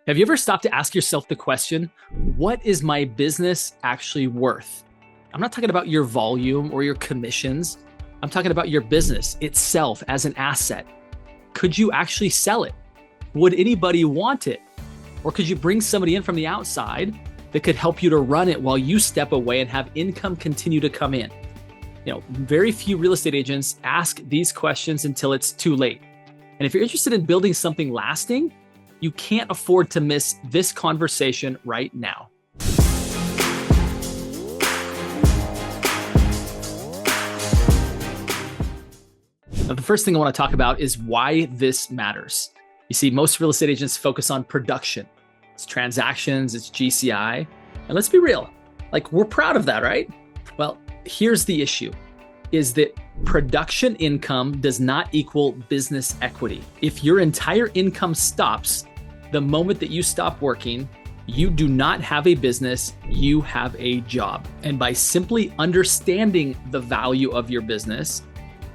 Have you ever stopped to ask yourself the question, what is my business actually worth? I'm not talking about your volume or your commissions. I'm talking about your business itself as an asset. Could you actually sell it? Would anybody want it? Or could you bring somebody in from the outside that could help you to run it while you step away and have income continue to come in? Very few real estate agents ask these questions until it's too late. And if you're interested in building something lasting, you can't afford to miss this conversation right now. Now, the first thing I want to talk about is why this matters. You see, most real estate agents focus on production. It's transactions, it's GCI. And let's be real, we're proud of that, right? Well, here's the issue, is that production income does not equal business equity. If your entire income stops the moment that you stop working, you do not have a business, you have a job. And by simply understanding the value of your business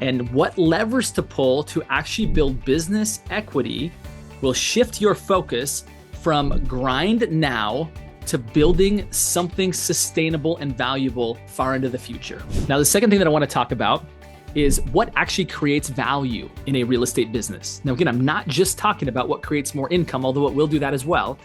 and what levers to pull to actually build business equity will shift your focus from grind now to building something sustainable and valuable far into the future. Now, the second thing that I want to talk about is what actually creates value in a real estate business. Now, again, I'm not just talking about what creates more income, although it will do that as well,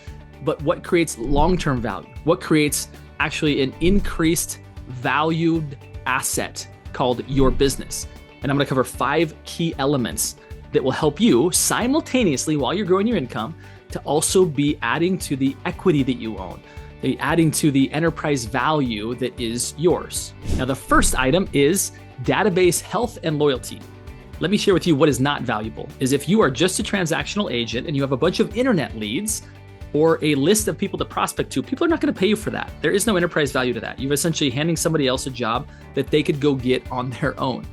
but what creates long-term value, what creates actually an increased valued asset called your business. And I'm going to cover 5 key elements that will help you simultaneously, while you're growing your income, to also be adding to the equity that you own, adding to the enterprise value that is yours. Now, the first item is database health and loyalty. Let me share with you what is not valuable, is if you are just a transactional agent and you have a bunch of internet leads or a list of people to prospect to, people are not going to pay you for that. There is no enterprise value to that. You're essentially handing somebody else a job that they could go get on their own,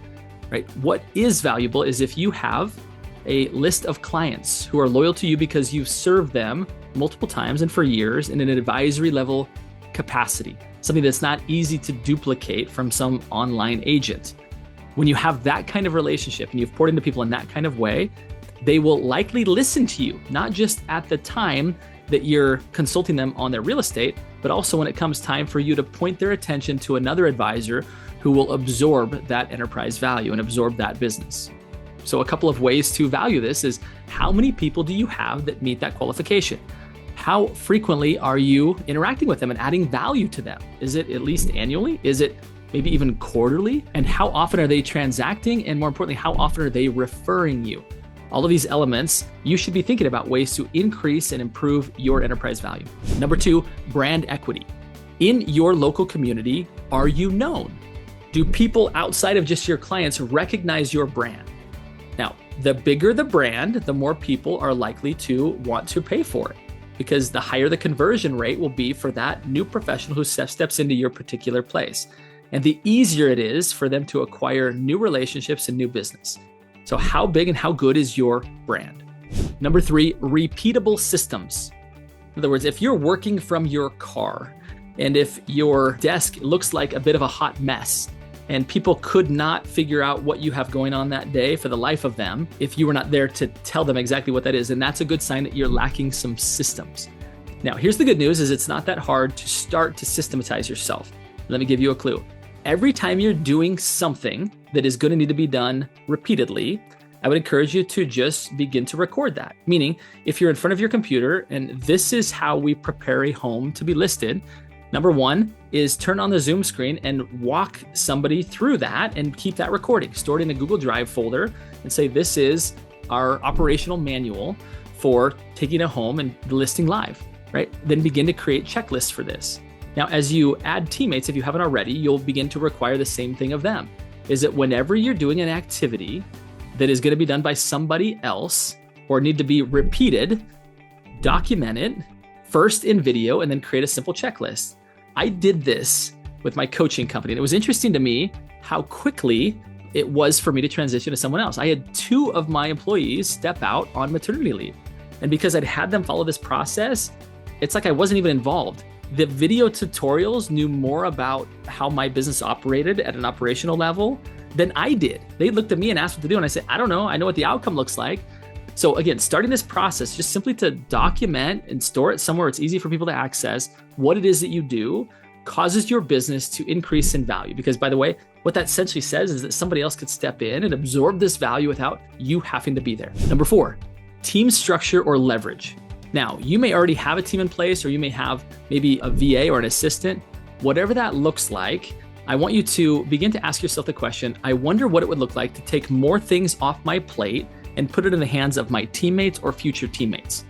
right? What is valuable is if you have a list of clients who are loyal to you because you've served them multiple times and for years in an advisory level capacity, something that's not easy to duplicate from some online agent. When you have that kind of relationship and you've poured into people in that kind of way, they will likely listen to you, not just at the time that you're consulting them on their real estate, but also when it comes time for you to point their attention to another advisor who will absorb that enterprise value and absorb that business. So a couple of ways to value this is, how many people do you have that meet that qualification? How frequently are you interacting with them and adding value to them? Is it at least annually? Is it maybe even quarterly? And how often are they transacting? And more importantly, how often are they referring you? All of these elements, you should be thinking about ways to increase and improve your enterprise value. Number 2, brand equity. In your local community, are you known? Do people outside of just your clients recognize your brand? Now, the bigger the brand, the more people are likely to want to pay for it, because the higher the conversion rate will be for that new professional who steps into your particular place. And the easier it is for them to acquire new relationships and new business. So how big and how good is your brand? Number 3, repeatable systems. In other words, if you're working from your car and if your desk looks like a bit of a hot mess, and people could not figure out what you have going on that day for the life of them, if you were not there to tell them exactly what that is, then that's a good sign that you're lacking some systems. Now, here's the good news, is it's not that hard to start to systematize yourself. Let me give you a clue. Every time you're doing something that is going to need to be done repeatedly, I would encourage you to just begin to record that. Meaning, if you're in front of your computer and this is how we prepare a home to be listed, number 1 is turn on the Zoom screen and walk somebody through that and keep that recording. Store it in a Google Drive folder and say, this is our operational manual for taking a home and listing live, right? Then begin to create checklists for this. Now, as you add teammates, if you haven't already, you'll begin to require the same thing of them. Is that whenever you're doing an activity that is going to be done by somebody else or need to be repeated, document it first in video and then create a simple checklist. I did this with my coaching company, and it was interesting to me how quickly it was for me to transition to someone else. I had 2 of my employees step out on maternity leave. And because I'd had them follow this process, it's like I wasn't even involved. The video tutorials knew more about how my business operated at an operational level than I did. They looked at me and asked what to do. And I said, I don't know. I know what the outcome looks like. So again, starting this process just simply to document and store it somewhere it's easy for people to access what it is that you do causes your business to increase in value. Because by the way, what that essentially says is that somebody else could step in and absorb this value without you having to be there. Number 4, team structure or leverage. Now, you may already have a team in place, or you may have maybe a VA or an assistant. Whatever that looks like, I want you to begin to ask yourself the question, I wonder what it would look like to take more things off my plate and put it in the hands of my teammates or future teammates.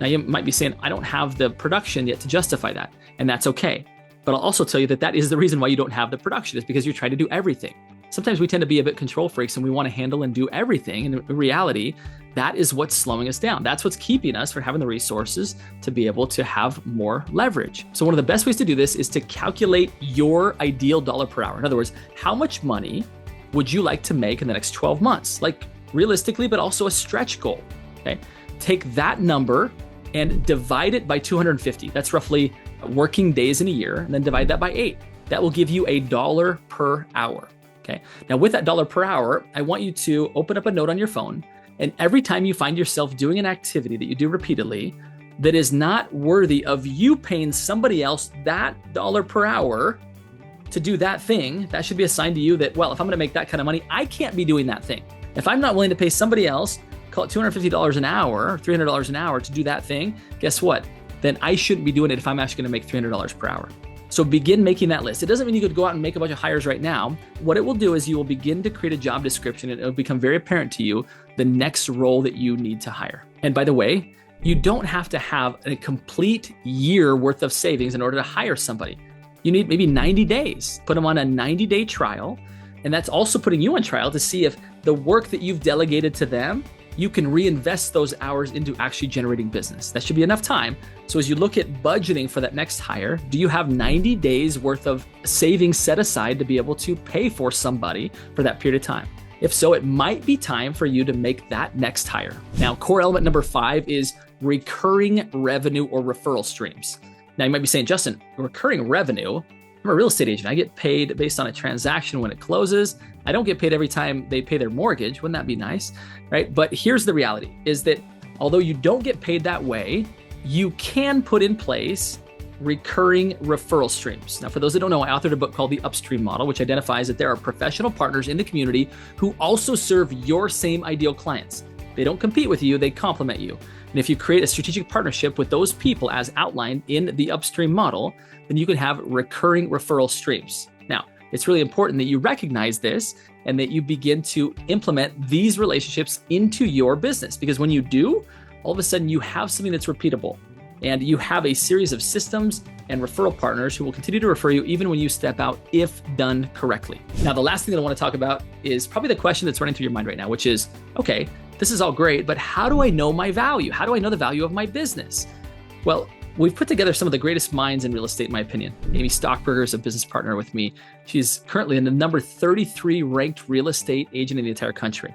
Now, you might be saying, I don't have the production yet to justify that, and that's okay. But I'll also tell you that that is the reason why you don't have the production, is because you're trying to do everything. Sometimes we tend to be a bit control freaks and we want to handle and do everything. And in reality, that is what's slowing us down. That's what's keeping us from having the resources to be able to have more leverage. So one of the best ways to do this is to calculate your ideal dollar per hour. In other words, how much money would you like to make in the next 12 months? Like realistically, but also a stretch goal. Okay. Take that number and divide it by 250. That's roughly working days in a year, and then divide that by 8. That will give you $1 per hour. Okay. Now with that $1 per hour, I want you to open up a note on your phone. And every time you find yourself doing an activity that you do repeatedly that is not worthy of you paying somebody else that $1 per hour to do that thing, that should be a sign to you that, well, if I'm going to make that kind of money, I can't be doing that thing. If I'm not willing to pay somebody else, call it $250 an hour, $300 an hour to do that thing, guess what? Then I shouldn't be doing it if I'm actually going to make $300 per hour. So begin making that list. It doesn't mean you could go out and make a bunch of hires right now. What it will do is you will begin to create a job description, and it will become very apparent to you the next role that you need to hire. And by the way, you don't have to have a complete year worth of savings in order to hire somebody. You need maybe 90 days. Put them on a 90-day trial. And that's also putting you on trial to see if the work that you've delegated to them, you can reinvest those hours into actually generating business. That should be enough time. So as you look at budgeting for that next hire, do you have 90 days worth of savings set aside to be able to pay for somebody for that period of time? If so, it might be time for you to make that next hire. Now, core element number 5 is recurring revenue or referral streams. Now you might be saying, Justin, recurring revenue, I'm a real estate agent. I get paid based on a transaction when it closes. I don't get paid every time they pay their mortgage. Wouldn't that be nice, right? But here's the reality is that although you don't get paid that way, you can put in place recurring referral streams. Now, for those that don't know, I authored a book called the Upstream Model, which identifies that there are professional partners in the community who also serve your same ideal clients. They don't compete with you, they complement you. And if you create a strategic partnership with those people as outlined in the Upstream Model, then you can have recurring referral streams. Now, it's really important that you recognize this and that you begin to implement these relationships into your business, because when you do, all of a sudden you have something that's repeatable and you have a series of systems and referral partners who will continue to refer you even when you step out if done correctly. Now, the last thing that I want to talk about is probably the question that's running through your mind right now, which is, okay, this is all great, but how do I know my value? How do I know the value of my business? Well, we've put together some of the greatest minds in real estate, in my opinion. Amy Stockberger is a business partner with me. She's currently in the number 33 ranked real estate agent in the entire country.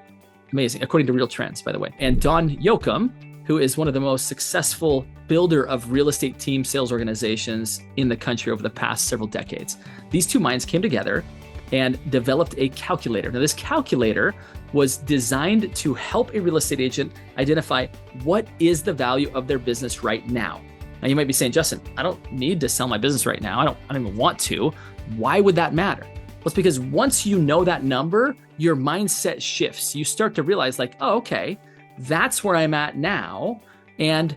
Amazing, according to Real Trends, by the way. And Don Yoakum, who is one of the most successful builder of real estate team sales organizations in the country over the past several decades. These two minds came together and developed a calculator. Now, this calculator was designed to help a real estate agent identify what is the value of their business right now. Now, you might be saying, Justin, I don't need to sell my business right now. I don't even want to. Why would that matter? Well, it's because once you know that number, your mindset shifts. You start to realize like, oh, okay, that's where I'm at now. And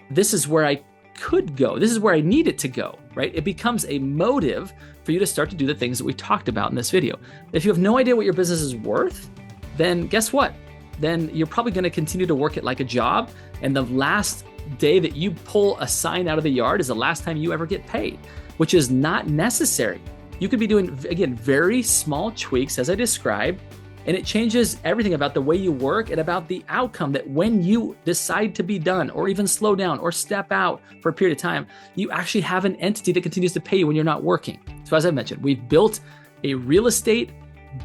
this is where I could go. This is where I need it to go, right? It becomes a motive for you to start to do the things that we talked about in this video. If you have no idea what your business is worth, then guess what? Then you're probably going to continue to work it like a job. And the last day that you pull a sign out of the yard is the last time you ever get paid, which is not necessary. You could be doing, again, very small tweaks as I described, and it changes everything about the way you work and about the outcome that when you decide to be done or even slow down or step out for a period of time, you actually have an entity that continues to pay you when you're not working. So as I mentioned, we've built a real estate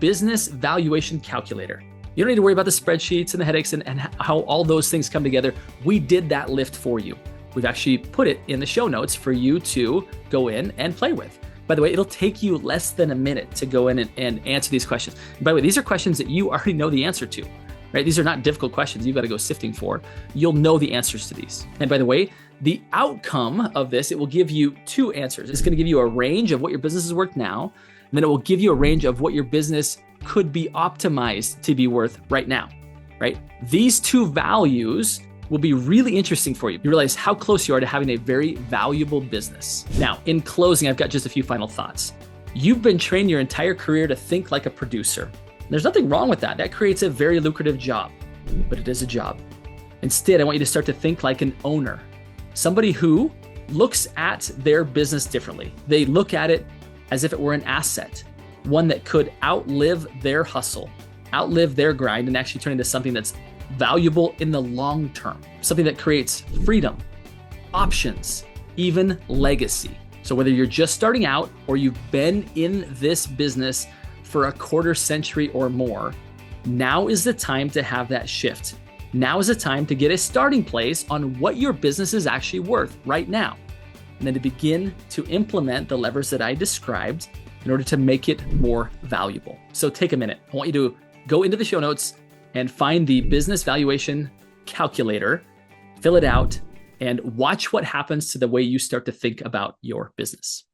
business valuation calculator. You don't need to worry about the spreadsheets and the headaches and how all those things come together. We did that lift for you. We've actually put it in the show notes for you to go in and play with. By the way, it'll take you less than a minute to go in and answer these questions. And by the way, these are questions that you already know the answer to. right? These are not difficult questions you've got to go sifting for. You'll know the answers to these. And by the way, the outcome of this, it will give you two answers. It's going to give you a range of what your business is worth now, and then it will give you a range of what your business could be optimized to be worth right now, right? These two values will be really interesting for you. You realize how close you are to having a very valuable business. Now, in closing, I've got just a few final thoughts. You've been trained your entire career to think like a producer. There's nothing wrong with that. That creates a very lucrative job, but it is a job. Instead, I want you to start to think like an owner, somebody who looks at their business differently. They look at it as if it were an asset, one that could outlive their hustle, outlive their grind, and actually turn into something that's valuable in the long term, something that creates freedom, options, even legacy. So whether you're just starting out or you've been in this business for a quarter century or more, now is the time to have that shift. Now is the time to get a starting place on what your business is actually worth right now, and then to begin to implement the levers that I described in order to make it more valuable. So take a minute. I want you to go into the show notes and find the business valuation calculator, fill it out, and watch what happens to the way you start to think about your business.